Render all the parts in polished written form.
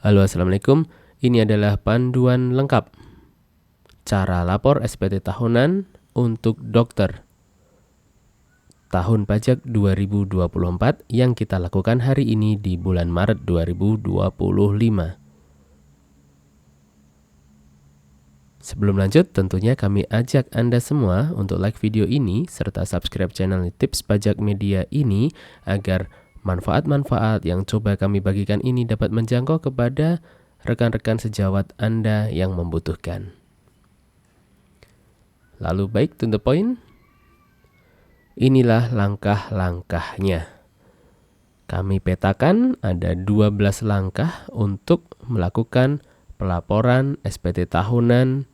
Halo, Assalamualaikum. Ini adalah panduan lengkap cara lapor SPT tahunan untuk dokter tahun pajak 2024 yang kita lakukan hari ini di bulan Maret 2025. Sebelum lanjut, tentunya kami ajak Anda semua untuk like video ini serta subscribe channel Tips Pajak Media ini agar manfaat-manfaat yang coba kami bagikan ini dapat menjangkau kepada rekan-rekan sejawat Anda yang membutuhkan. Lalu baik to the point, inilah langkah-langkahnya. Kami petakan ada 12 langkah untuk melakukan pelaporan SPT tahunan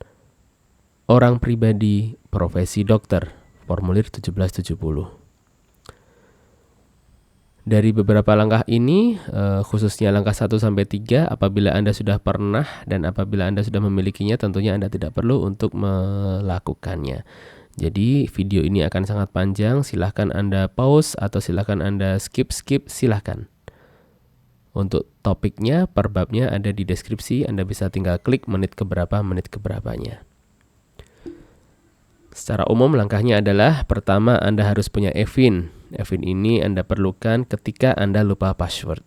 orang pribadi profesi dokter, formulir 1770. Dari beberapa langkah ini, khususnya langkah 1-3, apabila Anda sudah pernah dan apabila Anda sudah memilikinya, tentunya Anda tidak perlu untuk melakukannya. Jadi video ini akan sangat panjang, silahkan Anda pause atau silahkan Anda skip, silahkan. Untuk topiknya, per babnya ada di deskripsi, Anda bisa tinggal klik menit keberapanya. Secara umum langkahnya adalah, pertama Anda harus punya EVIN. EVIN ini Anda perlukan ketika Anda lupa password,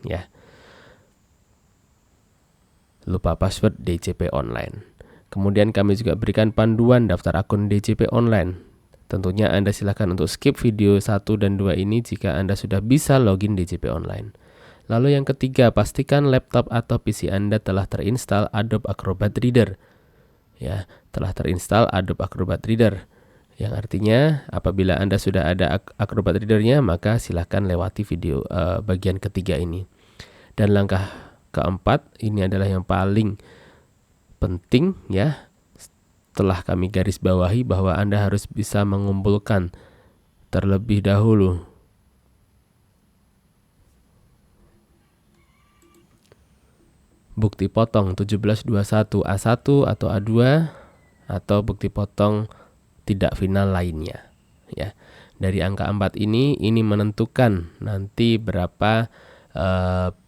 ya. Lupa password DJP online. Kemudian kami juga berikan panduan daftar akun DJP online. Tentunya Anda silakan untuk skip video 1 dan 2 ini jika Anda sudah bisa login DJP online. Lalu yang ketiga, pastikan laptop atau PC Anda telah terinstall Adobe Acrobat Reader. Ya, telah terinstall Adobe Acrobat Reader. Yang artinya apabila Anda sudah ada Acrobat Reader-nya, maka silakan lewati video bagian ketiga ini. Dan langkah keempat, ini adalah yang paling penting, ya. Setelah kami garis bawahi bahwa Anda harus bisa mengumpulkan terlebih dahulu bukti potong 1721 A1 atau A2 atau bukti potong tidak final lainnya, ya. Dari angka 4 ini menentukan nanti berapa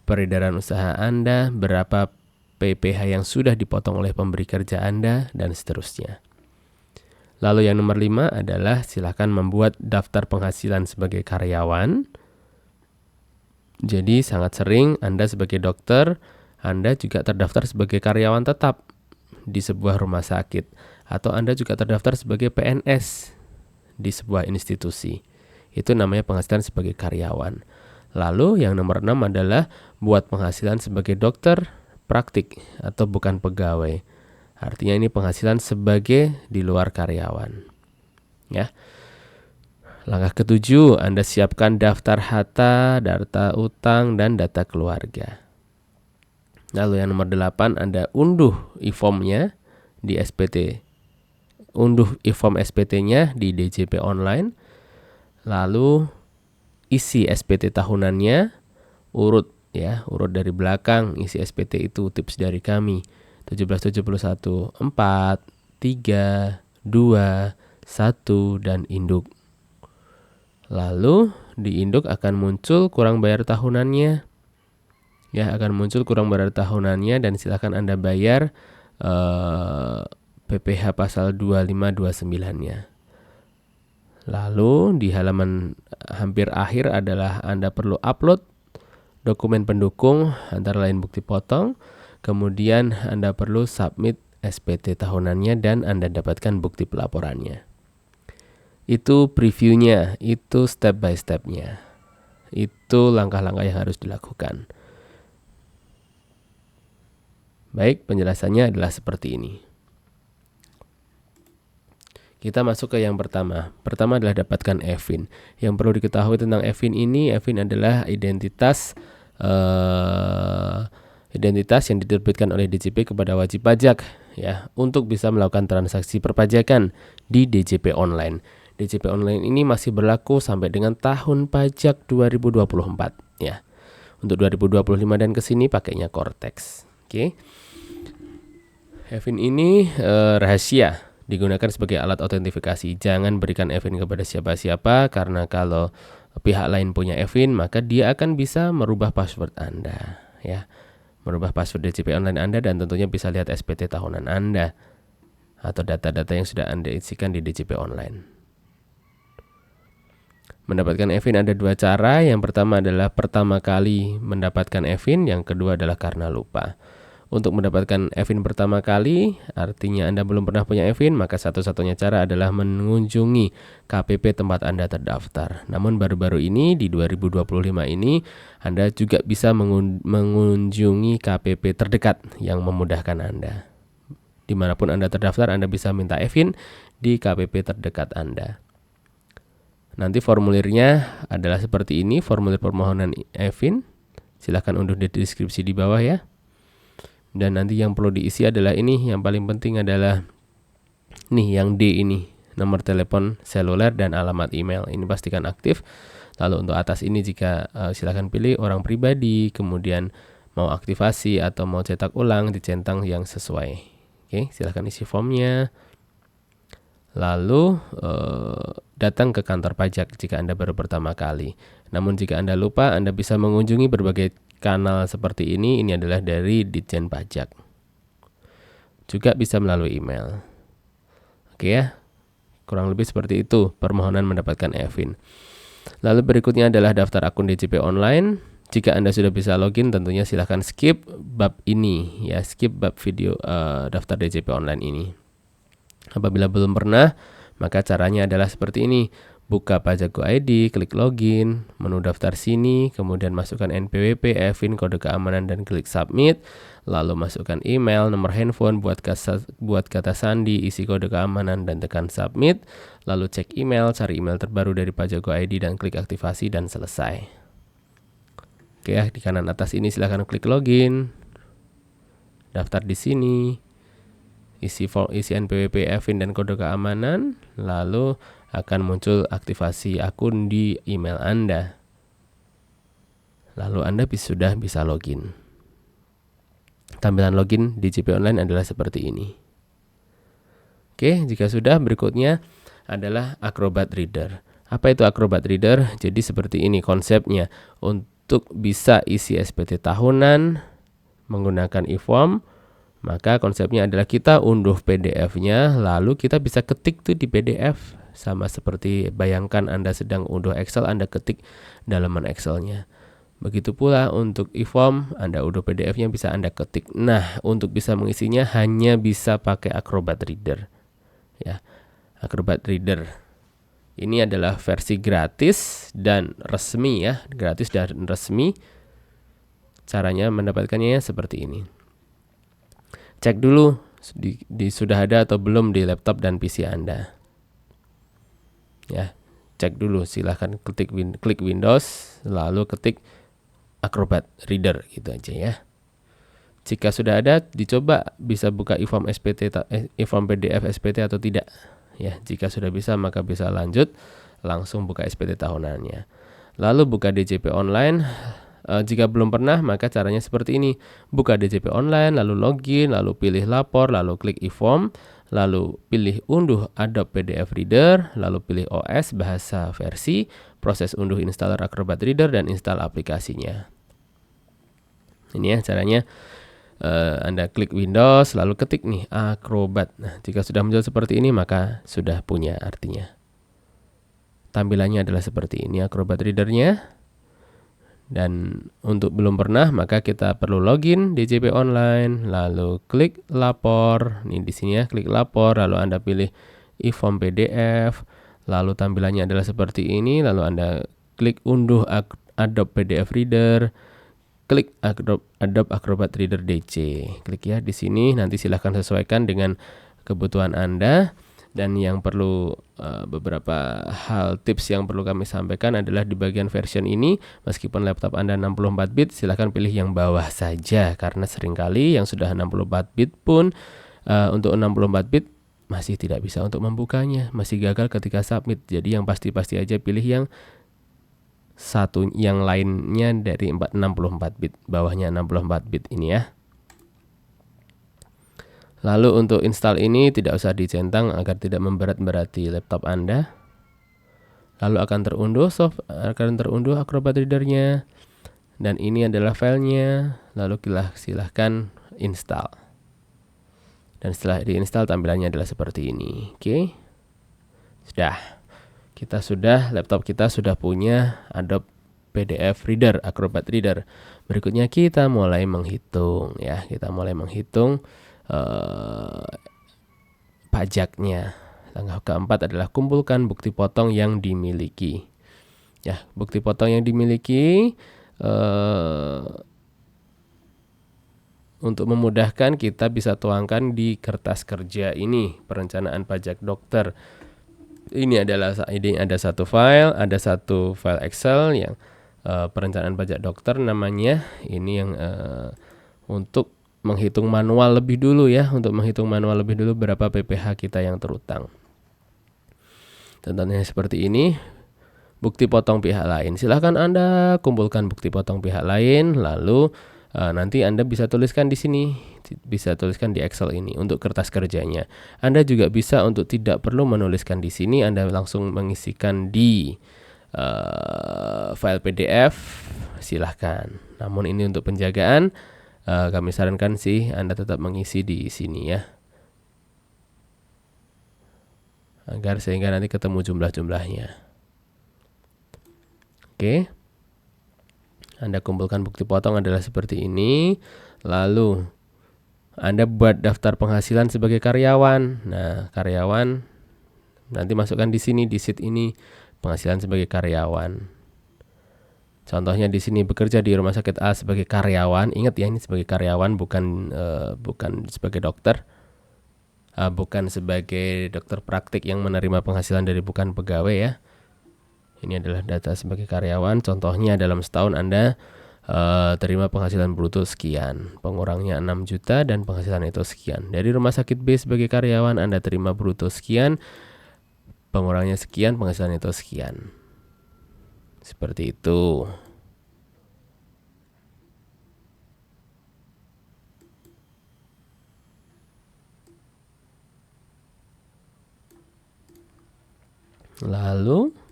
peredaran usaha Anda, berapa PPh yang sudah dipotong oleh pemberi kerja Anda, dan seterusnya. Lalu yang nomor 5 adalah silakan membuat daftar penghasilan sebagai karyawan. Jadi sangat sering Anda sebagai dokter, Anda juga terdaftar sebagai karyawan tetap di sebuah rumah sakit, atau Anda juga terdaftar sebagai PNS di sebuah institusi. Itu namanya penghasilan sebagai karyawan. Lalu yang nomor 6 adalah buat penghasilan sebagai dokter praktik atau bukan pegawai. Artinya ini penghasilan sebagai di luar karyawan. Ya. Langkah ke-7, Anda siapkan daftar harta, data utang, dan data keluarga. Lalu yang nomor 8, Anda unduh e-form-nya di SPT. Unduh e-form SPT-nya di DJP online. Lalu isi SPT tahunannya, urut dari belakang isi SPT itu tips dari kami. 1771 4 3 2 1 dan induk. Lalu di induk akan muncul kurang bayar tahunannya. Ya, akan muncul kurang bayar tahunannya dan silakan Anda bayar PPh pasal 2529-nya. Lalu di halaman hampir akhir adalah Anda perlu upload dokumen pendukung antara lain bukti potong, kemudian Anda perlu submit SPT tahunannya dan Anda dapatkan bukti pelaporannya. Itu previewnya, itu step by step-nya. Itu langkah-langkah yang harus dilakukan. Baik, penjelasannya adalah seperti ini. Kita masuk ke yang pertama. Pertama adalah dapatkan EVIN. Yang perlu diketahui tentang EVIN ini, EVIN adalah identitas yang diterbitkan oleh DJP kepada wajib pajak, ya, untuk bisa melakukan transaksi perpajakan di DJP online. DJP online ini masih berlaku sampai dengan tahun pajak 2024, ya. Untuk 2025 dan kesini pakainya Cortex. Oke. EVIN ini rahasia, digunakan sebagai alat autentifikasi. Jangan berikan EVIN kepada siapa-siapa, karena kalau pihak lain punya EVIN, maka dia akan bisa merubah password Anda, ya. merubah password DJP online Anda, dan tentunya bisa lihat SPT tahunan Anda atau data-data yang sudah Anda isikan di DJP online. Mendapatkan e-fin ada 2 cara. Yang pertama adalah pertama kali mendapatkan e-fin, yang kedua adalah karena lupa. Untuk mendapatkan e-fin pertama kali, artinya Anda belum pernah punya e-fin, maka satu-satunya cara adalah mengunjungi KPP tempat Anda terdaftar. Namun baru-baru ini di 2025 ini Anda juga bisa mengunjungi KPP terdekat yang memudahkan Anda. Dimanapun Anda terdaftar, Anda bisa minta e-fin di KPP terdekat Anda. Nanti formulirnya adalah seperti ini, formulir permohonan e-fin. Silahkan unduh di deskripsi di bawah ya. Dan nanti yang perlu diisi adalah ini, yang paling penting adalah nih yang D ini, nomor telepon seluler dan alamat email. Ini pastikan aktif. Lalu untuk atas ini jika silahkan pilih orang pribadi, kemudian mau aktivasi atau mau cetak ulang, dicentang yang sesuai. Oke, silahkan isi formnya. Lalu datang ke kantor pajak jika Anda baru pertama kali. Namun jika Anda lupa, Anda bisa mengunjungi berbagai kanal seperti ini adalah dari Ditjen Pajak. Juga bisa melalui email. Oke ya, kurang lebih seperti itu permohonan mendapatkan e-fin. Lalu berikutnya adalah daftar akun DJP online. Jika Anda sudah bisa login, tentunya silahkan skip bab ini ya, skip bab video daftar DJP online ini. Apabila belum pernah, maka caranya adalah seperti ini. Buka Pajak Go ID, klik login, menu daftar sini, kemudian masukkan NPWP, e-fin, kode keamanan, dan klik submit. Lalu masukkan email, nomor handphone, buat kata sandi, isi kode keamanan, dan tekan submit. Lalu cek email, cari email terbaru dari Pajak Go ID, dan klik aktivasi, dan selesai. Oke ya, di kanan atas ini silahkan klik login, daftar di sini, isi NPWP, e-fin, dan kode keamanan, lalu akan muncul aktivasi akun di email Anda. Lalu Anda sudah bisa login. Tampilan login DJP online adalah seperti ini. Oke, jika sudah, berikutnya adalah Acrobat Reader. Apa itu Acrobat Reader? Jadi seperti ini konsepnya. Untuk bisa isi SPT tahunan menggunakan e-form, maka konsepnya adalah kita unduh PDF-nya, lalu kita bisa ketik tuh di PDF. Sama seperti bayangkan Anda sedang unduh Excel, Anda ketik dalaman Excel-nya. Begitu pula untuk e-form, Anda unduh PDF-nya bisa Anda ketik. Nah, untuk bisa mengisinya hanya bisa pakai Acrobat Reader. Ya, Acrobat Reader. Ini adalah versi gratis dan resmi ya, gratis dan resmi. Caranya mendapatkannya seperti ini. Cek dulu sudah ada atau belum di laptop dan PC Anda. Ya, cek dulu, silahkan klik Windows, lalu ketik Acrobat Reader gitu aja ya. Jika sudah ada, dicoba bisa buka e-form PDF SPT atau tidak. Ya, jika sudah bisa maka bisa lanjut langsung buka SPT tahunannya. Lalu buka DJP online. Jika belum pernah, maka caranya seperti ini. Buka DJP online, lalu login, lalu pilih lapor, lalu klik e-form, lalu pilih unduh Adobe PDF Reader, lalu pilih OS bahasa versi, proses unduh installer Acrobat Reader, dan install aplikasinya. Ini ya caranya. Anda klik Windows, lalu ketik nih Acrobat. Nah, jika sudah muncul seperti ini, maka sudah punya artinya. Tampilannya adalah seperti ini Acrobat Reader-nya. Dan untuk belum pernah, maka kita perlu login DJP online, lalu klik lapor. Nih di sini ya, klik lapor, lalu Anda pilih e-form PDF, lalu tampilannya adalah seperti ini, lalu Anda klik unduh Adobe PDF Reader, klik Adobe Acrobat Reader DC. Klik ya di sini, nanti silahkan sesuaikan dengan kebutuhan Anda. Dan yang perlu beberapa hal tips yang perlu kami sampaikan adalah di bagian version ini, meskipun laptop Anda 64 bit, silahkan pilih yang bawah saja, karena seringkali yang sudah 64 bit pun untuk 64 bit masih tidak bisa untuk membukanya, masih gagal ketika submit. Jadi yang pasti-pasti aja pilih yang yang lainnya dari 64 bit, bawahnya 64 bit ini ya. Lalu untuk install ini tidak usah dicentang agar tidak memberat-berati laptop Anda. Lalu akan terunduh Acrobat Reader-nya. Dan ini adalah filenya. lalu silahkan install. Dan setelah diinstal tampilannya adalah seperti ini. Oke. Laptop kita sudah punya Adobe PDF Reader, Acrobat Reader. Berikutnya kita mulai menghitung ya. Kita mulai menghitung pajaknya. Langkah keempat adalah kumpulkan bukti potong yang dimiliki. Ya, bukti potong yang dimiliki untuk memudahkan kita bisa tuangkan di kertas kerja ini, perencanaan pajak dokter. Ini ada satu file Excel yang perencanaan pajak dokter namanya. Ini yang untuk menghitung manual lebih dulu ya, berapa PPh kita yang terutang. Contohnya seperti ini. Bukti potong pihak lain. Silahkan Anda kumpulkan bukti potong pihak lain, lalu nanti Anda bisa tuliskan di sini, bisa tuliskan di Excel ini untuk kertas kerjanya. Anda juga bisa untuk tidak perlu menuliskan di sini, Anda langsung mengisikan di file PDF, silahkan. Namun ini untuk penjagaan, kami sarankan sih Anda tetap mengisi di sini ya, agar sehingga nanti ketemu jumlah-jumlahnya. Oke. Anda kumpulkan bukti potong adalah seperti ini. Lalu Anda buat daftar penghasilan sebagai karyawan. Nah, karyawan nanti masukkan di sini, di sheet ini, penghasilan sebagai karyawan. Contohnya di sini bekerja di rumah sakit A sebagai karyawan. Ingat ya, ini sebagai karyawan, bukan sebagai dokter. Bukan sebagai dokter praktik yang menerima penghasilan dari bukan pegawai ya. Ini adalah data sebagai karyawan. Contohnya dalam setahun Anda terima penghasilan bruto sekian, pengurangnya 6 juta dan penghasilan itu sekian. Dari rumah sakit B sebagai karyawan Anda terima bruto sekian, pengurangnya sekian, penghasilan itu sekian. Seperti itu. Lalu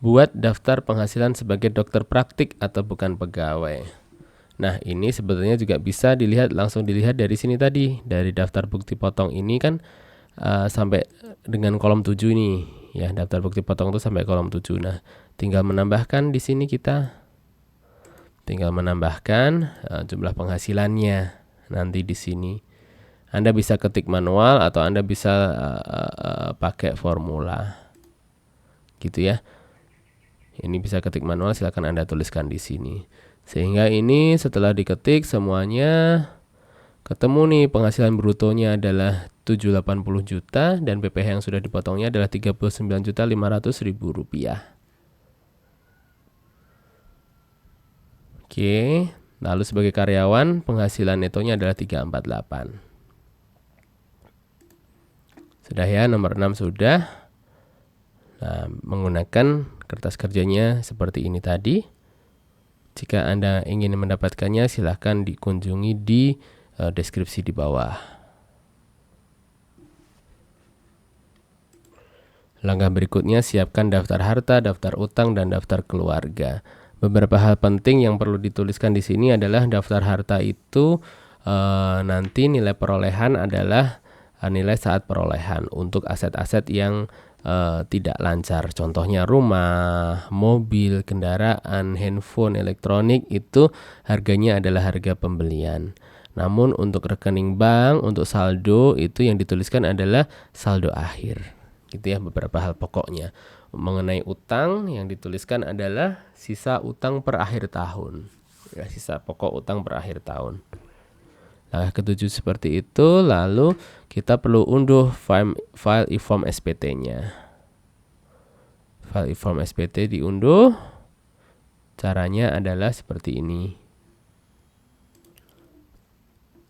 buat daftar penghasilan sebagai dokter praktik atau bukan pegawai. Nah, ini sebetulnya juga bisa langsung dilihat dari sini tadi, dari daftar bukti potong ini kan sampai dengan kolom 7 ini ya, daftar bukti potong itu sampai kolom 7. Nah, tinggal menambahkan di sini jumlah penghasilannya nanti di sini. Anda bisa ketik manual atau Anda bisa pakai formula. Gitu ya. Ini bisa ketik manual, silakan Anda tuliskan di sini. Sehingga ini setelah diketik semuanya ketemu nih, penghasilan brutonya adalah 780 juta dan PPh yang sudah dipotongnya adalah 39.500.000 rupiah. Oke, lalu sebagai karyawan penghasilan netonya adalah 348. Sudah ya, nomor 6 sudah. Nah, menggunakan kertas kerjanya seperti ini tadi. Jika Anda ingin mendapatkannya, silahkan dikunjungi di deskripsi di bawah. Langkah berikutnya, siapkan daftar harta, daftar utang, dan daftar keluarga. Beberapa hal penting yang perlu dituliskan di sini adalah daftar harta itu nanti nilai perolehan adalah nilai saat perolehan untuk aset-aset yang tidak lancar. Contohnya rumah, mobil, kendaraan, handphone, elektronik itu harganya adalah harga pembelian. Namun untuk rekening bank, untuk saldo itu yang dituliskan adalah saldo akhir. Gitu ya, beberapa hal pokoknya. Mengenai utang yang dituliskan adalah sisa utang per akhir tahun. Ya, sisa pokok utang per akhir tahun. Nah, ketujuh seperti itu. Lalu kita perlu unduh file e-form SPT-nya. File e-form SPT diunduh. Caranya adalah seperti ini.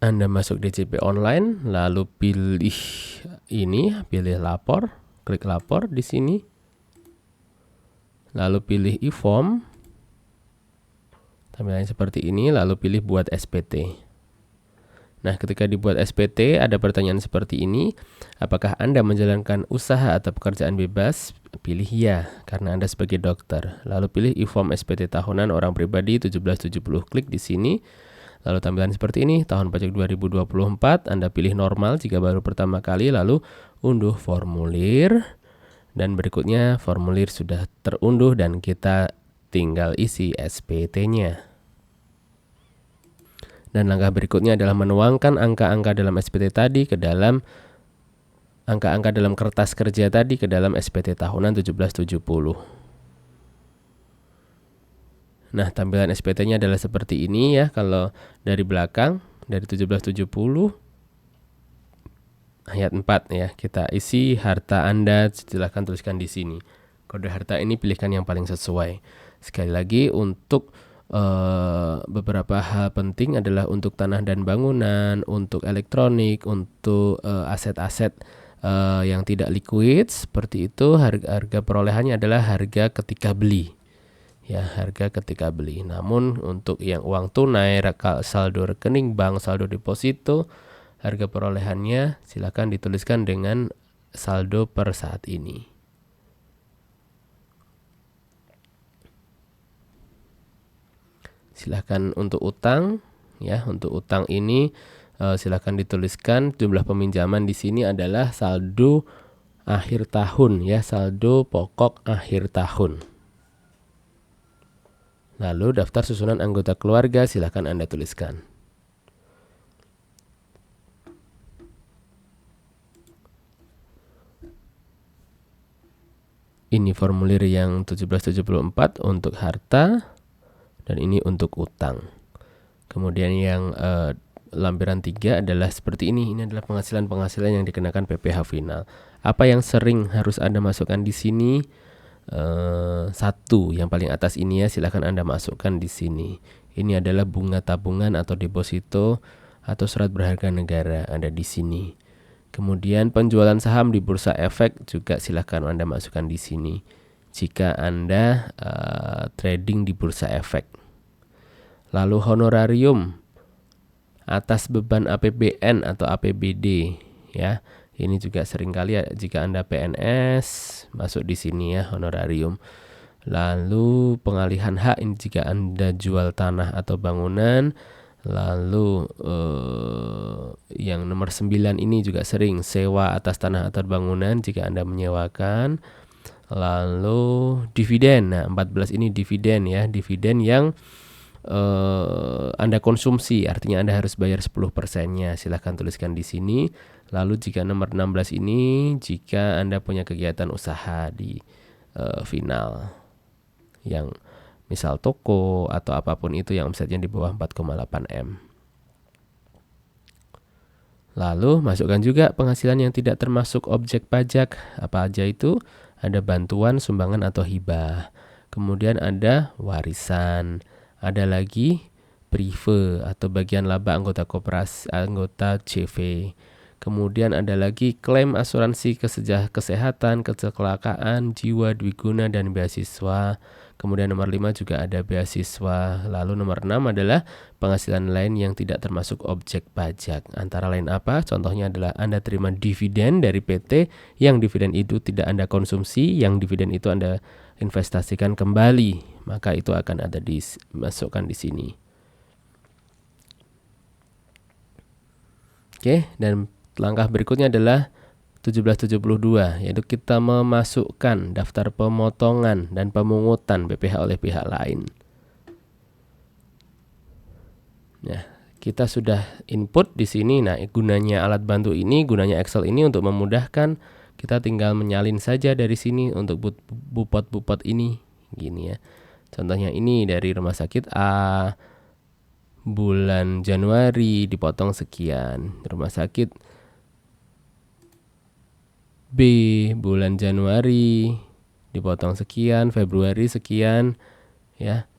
Anda masuk DJP online, lalu pilih pilih lapor, klik lapor di sini. Lalu pilih e-form. Tampilannya seperti ini, lalu pilih buat SPT. Nah, ketika dibuat SPT ada pertanyaan seperti ini, apakah Anda menjalankan usaha atau pekerjaan bebas? Pilih ya, karena Anda sebagai dokter. Lalu pilih e-form SPT tahunan orang pribadi 1770, klik di sini. Lalu tampilan seperti ini, tahun pajak 2024, Anda pilih normal jika baru pertama kali, lalu unduh formulir. Dan berikutnya formulir sudah terunduh dan kita tinggal isi SPT-nya. Dan langkah berikutnya adalah menuangkan angka-angka dalam SPT tadi ke dalam angka-angka dalam kertas kerja tadi ke dalam SPT tahunan 1770. Nah, tampilan SPT-nya adalah seperti ini ya. Kalau dari belakang, dari 1770 ayat 4 ya, kita isi harta Anda, silahkan tuliskan di sini. Kode harta ini pilihkan yang paling sesuai. Sekali lagi, untuk beberapa hal penting adalah untuk tanah dan bangunan, untuk elektronik, untuk aset-aset yang tidak liquid seperti itu, harga perolehannya adalah harga ketika beli. Ya, harga ketika beli. Namun untuk yang uang tunai, saldo rekening bank, saldo deposito, harga perolehannya silakan dituliskan dengan saldo per saat ini. Silahkan untuk utang, ya, untuk utang ini silahkan dituliskan jumlah peminjaman di sini adalah saldo akhir tahun, ya, saldo pokok akhir tahun. Lalu daftar susunan anggota keluarga silahkan Anda tuliskan. Ini formulir yang 1774 untuk harta. Dan ini untuk utang. Kemudian yang lampiran 3 adalah seperti ini. Ini adalah penghasilan-penghasilan yang dikenakan PPh final. Apa yang sering harus Anda masukkan di sini? Satu, yang paling atas ini ya, silahkan Anda masukkan di sini. Ini adalah bunga tabungan atau deposito atau surat berharga negara, ada di sini. Kemudian penjualan saham di bursa efek juga silahkan Anda masukkan di sini jika Anda trading di bursa efek. Lalu honorarium atas beban APBN atau APBD, ya. Ini juga seringkali ya, jika Anda PNS masuk di sini ya, honorarium. Lalu pengalihan hak ini jika Anda jual tanah atau bangunan. Lalu yang nomor 9 ini juga sering, sewa atas tanah atau bangunan jika Anda menyewakan. Lalu dividen. Nah, 14 ini dividen ya, dividen yang Anda konsumsi, artinya Anda harus bayar 10%-nya. Silahkan tuliskan di sini. Lalu jika nomor 16 ini, jika Anda punya kegiatan usaha di final, yang misal toko atau apapun itu yang omsetnya di bawah 4,8 M. Lalu masukkan juga penghasilan yang tidak termasuk objek pajak. Apa aja itu? Ada bantuan, sumbangan atau hibah. Kemudian ada warisan. Ada lagi prive atau bagian laba anggota koperasi, anggota CV. Kemudian ada lagi klaim asuransi kesehatan, kecelakaan, jiwa, dwiguna, dan beasiswa. Kemudian nomor 5 juga ada beasiswa. Lalu nomor 6 adalah penghasilan lain yang tidak termasuk objek pajak. Antara lain apa? Contohnya adalah Anda terima dividen dari PT, yang dividen itu tidak Anda konsumsi, yang dividen itu Anda investasikan kembali, maka itu akan ada dimasukkan di sini. Oke, dan langkah berikutnya adalah 1772, yaitu kita memasukkan daftar pemotongan dan pemungutan BPH oleh pihak lain. Nah, kita sudah input di sini. Nah, gunanya alat bantu ini, gunanya Excel ini untuk memudahkan, kita tinggal menyalin saja dari sini untuk bupot-bupot ini, gini ya. Contohnya ini dari rumah sakit A, bulan Januari dipotong sekian. Rumah sakit B, bulan Januari dipotong sekian, Februari sekian, ya,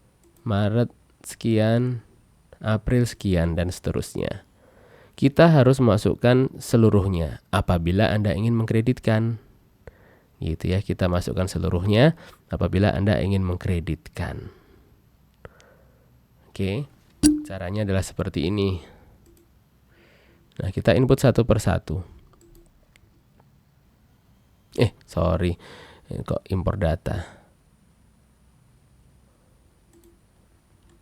Maret sekian, April sekian, dan seterusnya. Kita harus masukkan seluruhnya apabila Anda ingin mengkreditkan. Gitu ya, kita masukkan seluruhnya apabila Anda ingin mengkreditkan. Oke, caranya adalah seperti ini. Nah, kita input satu per satu. Sorry. Kok impor data.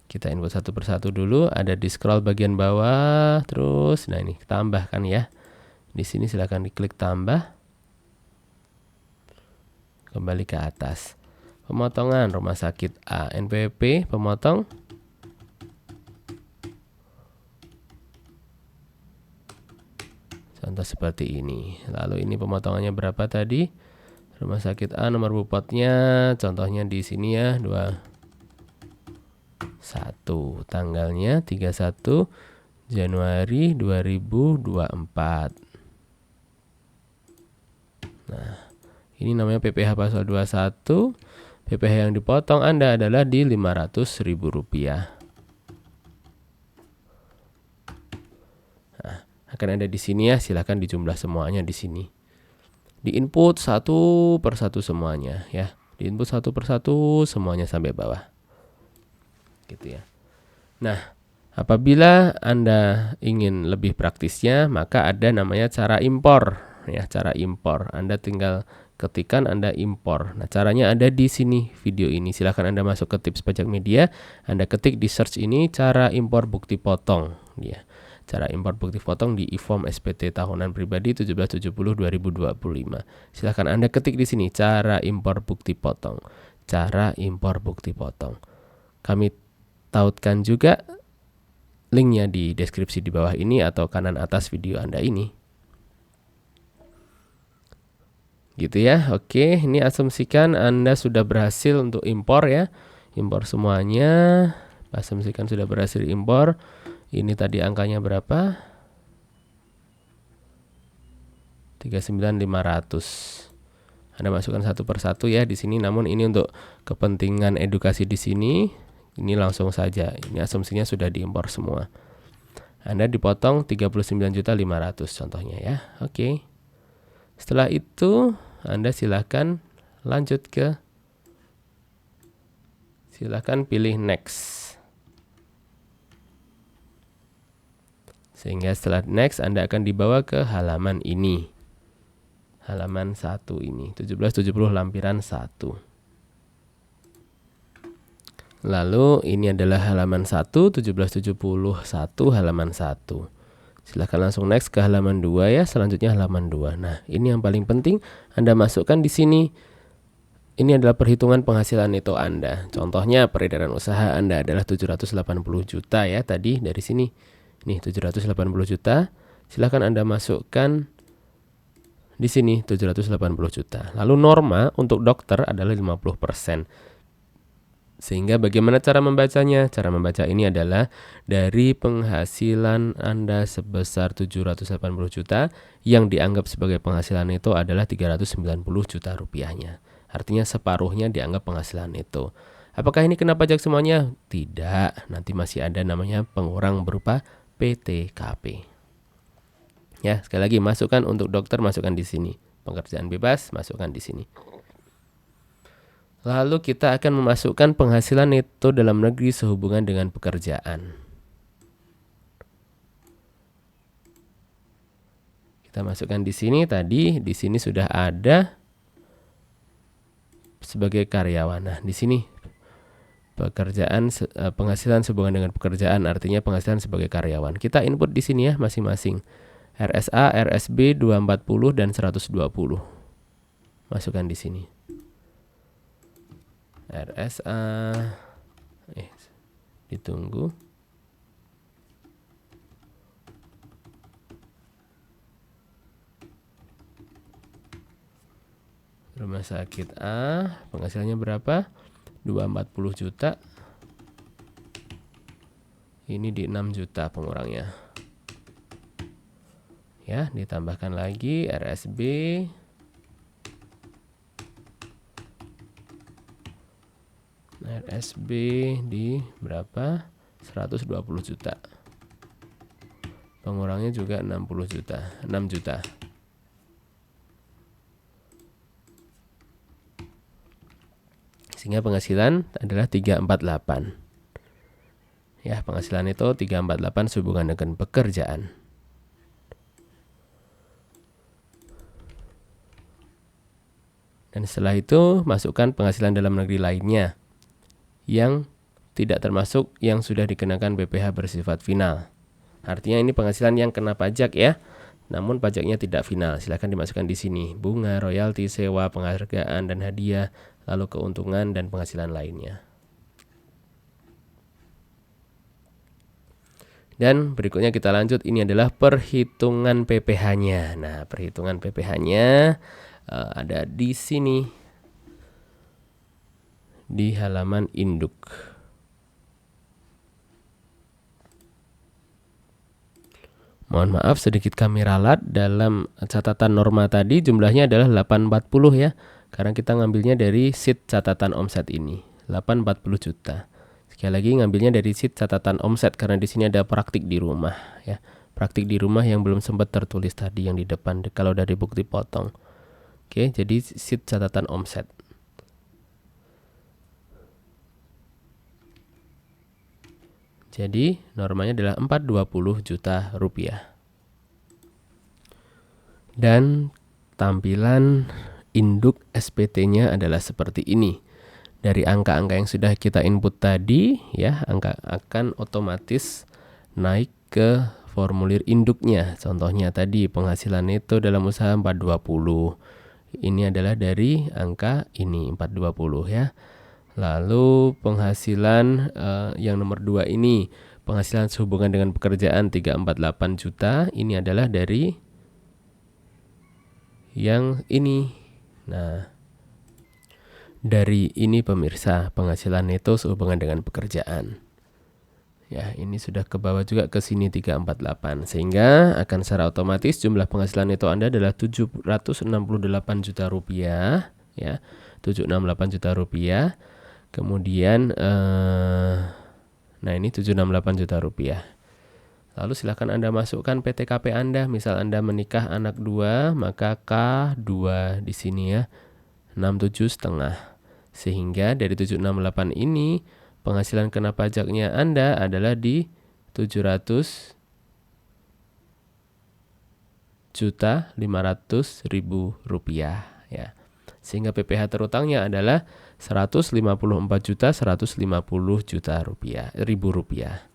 Kita input satu per satu dulu, ada di scroll bagian bawah, terus nah ini tambahkan ya. Di sini silakan diklik tambah. Kembali ke atas. Pemotongan rumah sakit A, NPWP, pemotong. Contoh seperti ini. Lalu ini pemotongannya berapa tadi? Rumah sakit A, nomor bupotnya, contohnya di sini ya, 21. Tanggalnya 31 Januari 2024. Nah, ini namanya PPh pasal 21. PPh yang dipotong Anda adalah di Rp500.000. Nah, akan ada di sini ya, silahkan dijumlah semuanya di sini. Di input satu per satu semuanya ya. Di input satu per satu semuanya sampai bawah. Gitu ya. Nah, apabila Anda ingin lebih praktisnya, maka ada namanya cara impor ya, cara impor. Anda tinggal ketikkan Anda impor. Nah, caranya ada di sini video ini. Silahkan Anda masuk ke tips pajak media, Anda ketik di search ini cara impor bukti potong ya. Cara impor bukti potong di e-form SPT tahunan pribadi 1770/2025. Silahkan Anda ketik di sini cara impor bukti potong. Cara impor bukti potong. Kami tautkan juga linknya di deskripsi di bawah ini atau kanan atas video Anda ini. Gitu ya. Oke, ini asumsikan Anda sudah berhasil untuk impor ya. Impor semuanya. Asumsikan sudah berhasil impor. Ini tadi angkanya berapa? 39.500. Anda masukkan satu per satu ya di sini, namun ini untuk kepentingan edukasi di sini. Ini langsung saja. Ini asumsinya sudah diimpor semua. Anda dipotong 39.500 contohnya ya. Oke. Setelah itu Anda silakan lanjut ke, silakan pilih next. Sehingga setelah next Anda akan dibawa ke halaman ini. Halaman 1 ini, 1770 lampiran 1. Lalu ini adalah halaman 1, 1771 halaman 1. Silahkan langsung next ke halaman 2 ya, selanjutnya halaman 2. Nah, ini yang paling penting Anda masukkan di sini. Ini adalah perhitungan penghasilan neto Anda. Contohnya peredaran usaha Anda adalah 780 juta ya tadi dari sini. Nih 780 juta. Silahkan Anda masukkan di sini 780 juta. Lalu norma untuk dokter adalah 50%. Sehingga bagaimana cara membacanya? Cara membaca ini adalah dari penghasilan Anda sebesar 780 juta yang dianggap sebagai penghasilan neto adalah 390 juta rupiahnya. Artinya separuhnya dianggap penghasilan neto. Apakah ini kena pajak semuanya? Tidak. Nanti masih ada namanya pengurang berupa PTKP. Ya, sekali lagi masukkan untuk dokter, masukkan di sini. Pekerjaan bebas, masukkan di sini. Lalu kita akan memasukkan penghasilan neto dalam negeri sehubungan dengan pekerjaan. Kita masukkan di sini tadi, di sini sudah ada sebagai karyawan. Nah, di sini pekerjaan penghasilan sehubungan dengan pekerjaan artinya penghasilan sebagai karyawan. Kita input di sini ya masing-masing. RSA, RSB 240 dan 120. Masukkan di sini. RSA ditunggu. Rumah sakit A, penghasilannya berapa? 240 juta. Ini di 6 juta pengurangnya. Ya, ditambahkan lagi RSB. RSB di berapa? 120 juta. Pengurangnya juga 60 juta, 6 juta. Sehingga penghasilan adalah 348. Ya, penghasilan itu 348 sehubungan dengan pekerjaan. Dan setelah itu masukkan penghasilan dalam negeri lainnya yang tidak termasuk yang sudah dikenakan PPh bersifat final. Artinya ini penghasilan yang kena pajak ya, namun pajaknya tidak final. Silahkan dimasukkan di sini. Bunga, royalti, sewa, penghargaan, dan hadiah, lalu keuntungan dan penghasilan lainnya. Dan berikutnya kita lanjut, ini adalah perhitungan PPh-nya. Nah, perhitungan PPh-nya ada di sini di halaman induk. Mohon maaf sedikit kami ralat, dalam catatan norma tadi jumlahnya adalah 840 ya. Karena kita ngambilnya dari sheet catatan omset ini, 840 juta. Sekali lagi ngambilnya dari sheet catatan omset karena di sini ada praktik di rumah ya. Praktik di rumah yang belum sempat tertulis tadi yang di depan kalau dari bukti potong. Oke, jadi sheet catatan omset. Jadi normanya adalah 420 juta rupiah. Dan tampilan induk SPT-nya adalah seperti ini. Dari angka-angka yang sudah kita input tadi ya, angka akan otomatis naik ke formulir induknya. Contohnya tadi penghasilan neto dalam usaha 420. Ini adalah dari angka ini 420 ya. Lalu penghasilan yang nomor 2 ini, penghasilan sehubungan dengan pekerjaan 348 juta, ini adalah dari yang ini. Nah, dari ini pemirsa, penghasilan neto sehubungan dengan pekerjaan. Ya, ini sudah ke bawah juga ke sini 348. Sehingga akan secara otomatis jumlah penghasilan neto Anda adalah 768 juta rupiah ya. 768 juta rupiah. Kemudian nah ini 768 juta rupiah. Lalu silakan Anda masukkan PTKP Anda. Misal Anda menikah anak 2, maka K2 di sini ya. 67,5. Sehingga dari 768 ini penghasilan kena pajaknya Anda adalah di 700.500.000 rupiah ya. Sehingga PPh terutangnya adalah 154.150.000 rupiah.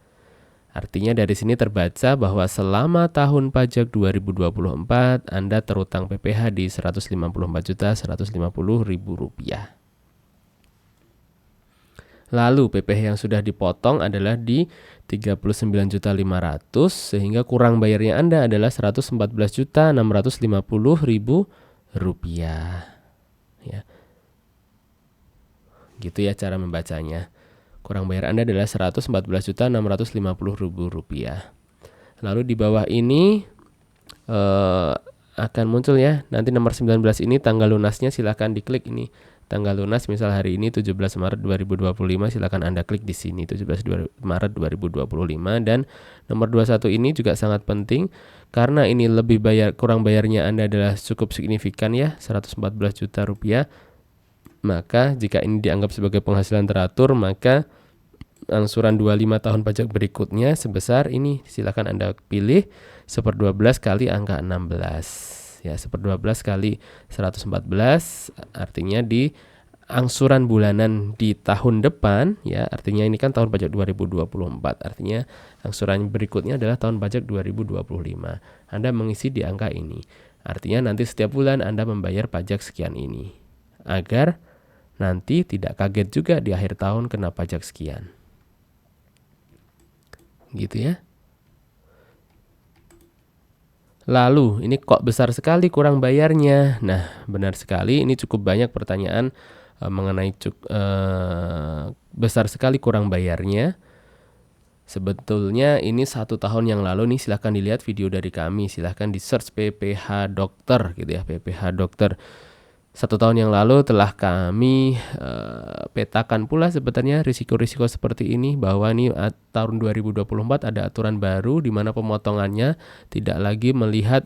Artinya dari sini terbaca bahwa selama tahun pajak 2024 Anda terutang PPh di 154.150.000 rupiah. Lalu PPh yang sudah dipotong adalah di 39.500.000 sehingga kurang bayarnya Anda adalah 114.650.000 rupiah. Ya. Gitu ya cara membacanya. Kurang bayar Anda adalah 114.650.000 rupiah. Lalu di bawah ini akan muncul ya. Nanti nomor 19 ini tanggal lunasnya silahkan diklik ini. Tanggal lunas misal hari ini 17 Maret 2025 silakan Anda klik di sini 17 Maret 2025 dan nomor 21 ini juga sangat penting karena ini lebih kurang bayarnya Anda adalah cukup signifikan ya 114 juta rupiah. Maka jika ini dianggap sebagai penghasilan teratur maka angsuran 25 tahun pajak berikutnya sebesar ini silakan Anda pilih 1/12 kali angka 16. Ya, 1/12 kali 114 artinya di angsuran bulanan di tahun depan ya, artinya ini kan tahun pajak 2024. Artinya angsuran berikutnya adalah tahun pajak 2025. Anda mengisi di angka ini. Artinya nanti setiap bulan Anda membayar pajak sekian ini. Agar nanti tidak kaget juga di akhir tahun kena pajak sekian. Gitu ya. Lalu, ini kok besar sekali kurang bayarnya? Nah, benar sekali, ini cukup banyak pertanyaan mengenai besar sekali kurang bayarnya. Sebetulnya ini 1 tahun yang lalu nih, silahkan dilihat video dari kami, silahkan di search PPh dokter gitu ya, PPh dokter. 1 tahun yang lalu telah kami petakan pula sebenarnya risiko-risiko seperti ini bahwa ini tahun 2024 ada aturan baru di mana pemotongannya tidak lagi melihat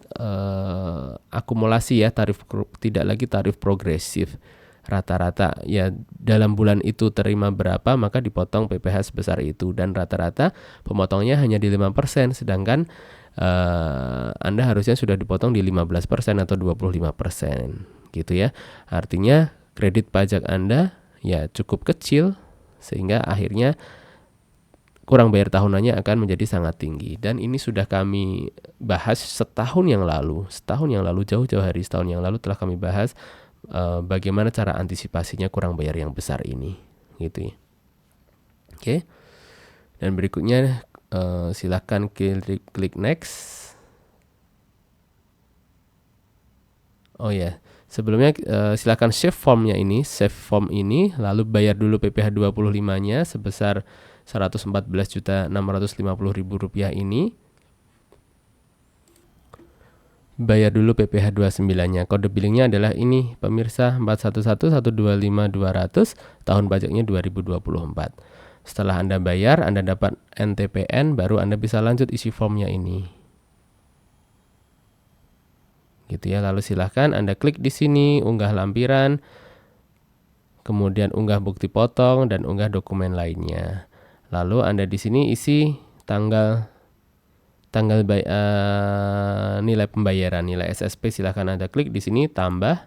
akumulasi ya, tidak lagi tarif progresif. rata-rata ya dalam bulan itu terima berapa maka dipotong PPh sebesar itu, dan rata-rata pemotongnya hanya di 5%, sedangkan Anda harusnya sudah dipotong di 15% atau 25% gitu ya. Artinya kredit pajak Anda ya cukup kecil sehingga akhirnya kurang bayar tahunannya akan menjadi sangat tinggi. Dan ini sudah kami bahas setahun yang lalu, jauh-jauh hari, setahun yang lalu telah kami bahas bagaimana cara antisipasinya kurang bayar yang besar ini, gitu ya. Oke. Dan berikutnya silakan klik next. Oh ya, sebelumnya silakan save form ini, lalu bayar dulu PPh 25-nya sebesar Rp114.650.000 ini. Bayar dulu PPh 29-nya. Kode billingnya adalah ini, pemirsa, 411125200, tahun pajaknya 2024. Setelah Anda bayar, Anda dapat NTPN, baru Anda bisa lanjut isi formnya ini. Gitu ya. Lalu silahkan Anda klik di sini, unggah lampiran, kemudian unggah bukti potong dan unggah dokumen lainnya. Lalu Anda di sini isi tanggal nilai pembayaran, nilai SSP, silahkan Anda klik di sini, tambah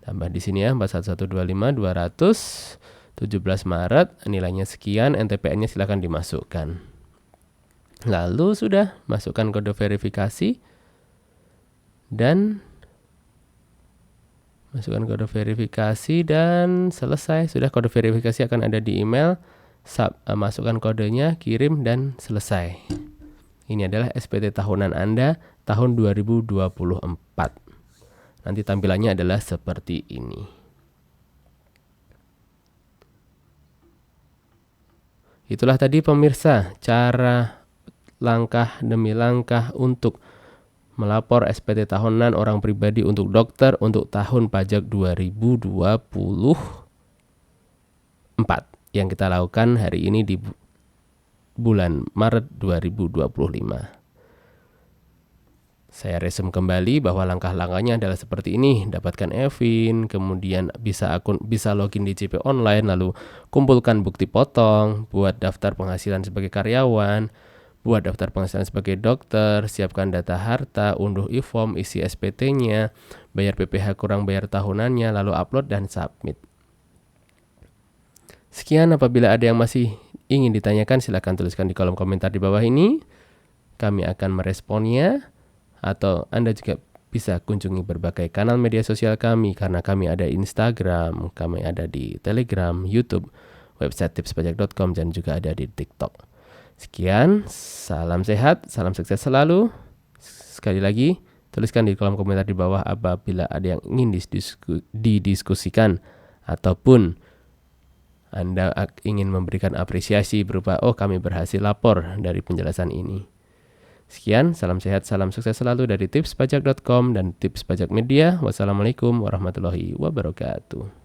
di sini ya, 4125200, 17 Maret, nilainya sekian, NTPN-nya silahkan dimasukkan. Lalu sudah, masukkan kode verifikasi dan selesai. Sudah, kode verifikasi akan ada di email. Masukkan kodenya, kirim, dan selesai. Ini adalah SPT tahunan Anda tahun 2024. Nanti tampilannya adalah seperti ini. Itulah tadi pemirsa, cara langkah demi langkah untuk melapor SPT tahunan orang pribadi untuk dokter untuk tahun pajak 2024 yang kita lakukan hari ini di bulan Maret 2025. Saya resum kembali bahwa langkah-langkahnya adalah seperti ini. Dapatkan e-fin, kemudian bisa login di JP Online, lalu kumpulkan bukti potong, buat daftar penghasilan sebagai karyawan, buat daftar penghasilan sebagai dokter, siapkan data harta, unduh e-form, isi SPT-nya, bayar PPh kurang bayar tahunannya, lalu upload dan submit. Sekian, apabila ada yang masih ingin ditanyakan silakan tuliskan di kolom komentar di bawah ini. Kami akan meresponnya, atau Anda juga bisa kunjungi berbagai kanal media sosial kami, karena kami ada Instagram, kami ada di Telegram, YouTube, website tipspajak.com, dan juga ada di TikTok. Sekian, salam sehat, salam sukses selalu. Sekali lagi, tuliskan di kolom komentar di bawah apabila ada yang ingin didiskusikan ataupun Anda ingin memberikan apresiasi berupa, oh kami berhasil lapor dari penjelasan ini. Sekian, salam sehat, salam sukses selalu dari tipspajak.com dan Tips Pajak Media. Wassalamualaikum warahmatullahi wabarakatuh.